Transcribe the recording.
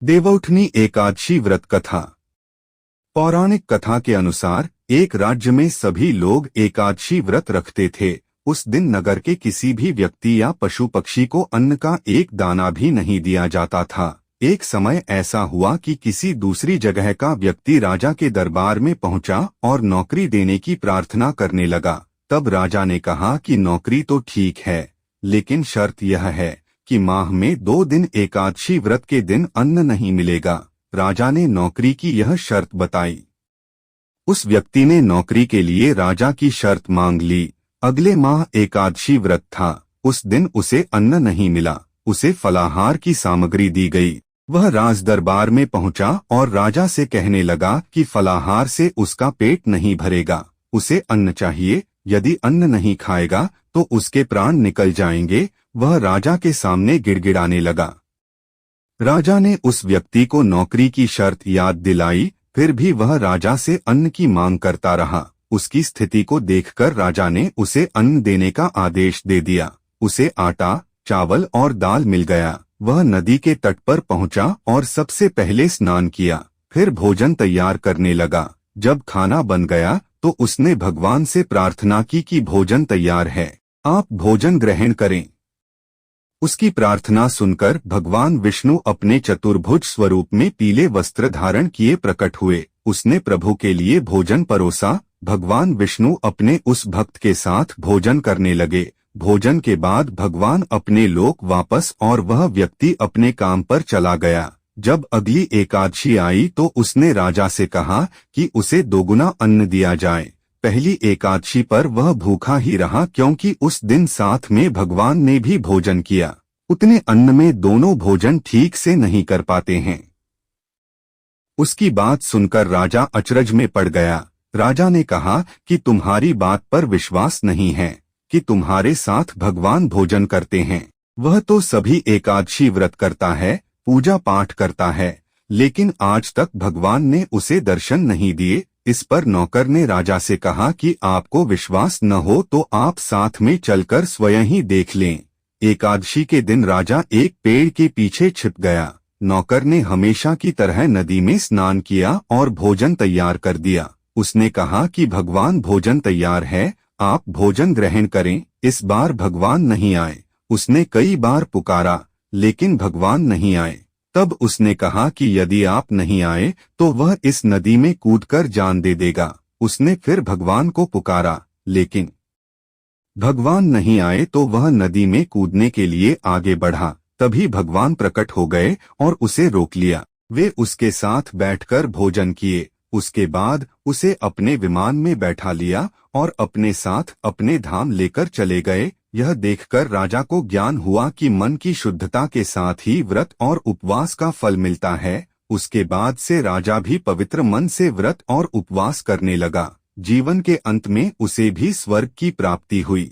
देवउठनी एकादशी व्रत कथा। पौराणिक कथा के अनुसार एक राज्य में सभी लोग एकादशी व्रत रखते थे। उस दिन नगर के किसी भी व्यक्ति या पशु पक्षी को अन्न का एक दाना भी नहीं दिया जाता था। एक समय ऐसा हुआ कि किसी दूसरी जगह का व्यक्ति राजा के दरबार में पहुंचा और नौकरी देने की प्रार्थना करने लगा। तब राजा ने कहा कि नौकरी तो ठीक है, लेकिन शर्त यह है कि माह में 2 दिन एकादशी व्रत के दिन अन्न नहीं मिलेगा। राजा ने नौकरी की यह शर्त बताई। उस व्यक्ति ने नौकरी के लिए राजा की शर्त मांग ली। अगले माह एकादशी व्रत था। उस दिन उसे अन्न नहीं मिला। उसे फलाहार की सामग्री दी गई। वह राज दरबार में पहुंचा और राजा से कहने लगा कि फलाहार से उसका पेट नहीं भरेगा, उसे अन्न चाहिए। यदि अन्न नहीं खाएगा तो उसके प्राण निकल जाएंगे। वह राजा के सामने गिड़गिड़ाने लगा। राजा ने उस व्यक्ति को नौकरी की शर्त याद दिलाई, फिर भी वह राजा से अन्न की मांग करता रहा। उसकी स्थिति को देखकर राजा ने उसे अन्न देने का आदेश दे दिया। उसे आटा, चावल और दाल मिल गया। वह नदी के तट पर पहुंचा और सबसे पहले स्नान किया, फिर भोजन तैयार करने लगा। जब खाना बन गया तो उसने भगवान से प्रार्थना की कि भोजन तैयार है, आप भोजन ग्रहण करें। उसकी प्रार्थना सुनकर भगवान विष्णु अपने चतुर्भुज स्वरूप में पीले वस्त्र धारण किए प्रकट हुए। उसने प्रभु के लिए भोजन परोसा। भगवान विष्णु अपने उस भक्त के साथ भोजन करने लगे। भोजन के बाद भगवान अपने लोक वापस और वह व्यक्ति अपने काम पर चला गया। जब अगली एकादशी आई तो उसने राजा से कहा कि उसे दोगुना अन्न दिया जाए। पहली एकादशी पर वह भूखा ही रहा, क्योंकि उस दिन साथ में भगवान ने भी भोजन किया। उतने अन्न में दोनों भोजन ठीक से नहीं कर पाते हैं। उसकी बात सुनकर राजा अचरज में पड़ गया। राजा ने कहा कि तुम्हारी बात पर विश्वास नहीं है कि तुम्हारे साथ भगवान भोजन करते हैं। वह तो सभी एकादशी व्रत करता है, पूजा पाठ करता है, लेकिन आज तक भगवान ने उसे दर्शन नहीं दिए। इस पर नौकर ने राजा से कहा कि आपको विश्वास न हो तो आप साथ में चलकर स्वयं ही देख लें। एकादशी के दिन राजा एक पेड़ के पीछे छिप गया। नौकर ने हमेशा की तरह नदी में स्नान किया और भोजन तैयार कर दिया। उसने कहा कि भगवान भोजन तैयार है, आप भोजन ग्रहण करें। इस बार भगवान नहीं आए। उसने कई बार पुकारा, लेकिन भगवान नहीं आए। तब उसने कहा कि यदि आप नहीं आए तो वह इस नदी में कूदकर जान दे देगा। उसने फिर भगवान को पुकारा, लेकिन भगवान नहीं आए तो वह नदी में कूदने के लिए आगे बढ़ा। तभी भगवान प्रकट हो गए और उसे रोक लिया। वे उसके साथ बैठकर भोजन किए। उसके बाद उसे अपने विमान में बैठा लिया और अपने साथ अपने धाम लेकर चले गए। यह देखकर राजा को ज्ञान हुआ कि मन की शुद्धता के साथ ही व्रत और उपवास का फल मिलता है। उसके बाद से राजा भी पवित्र मन से व्रत और उपवास करने लगा। जीवन के अंत में उसे भी स्वर्ग की प्राप्ति हुई।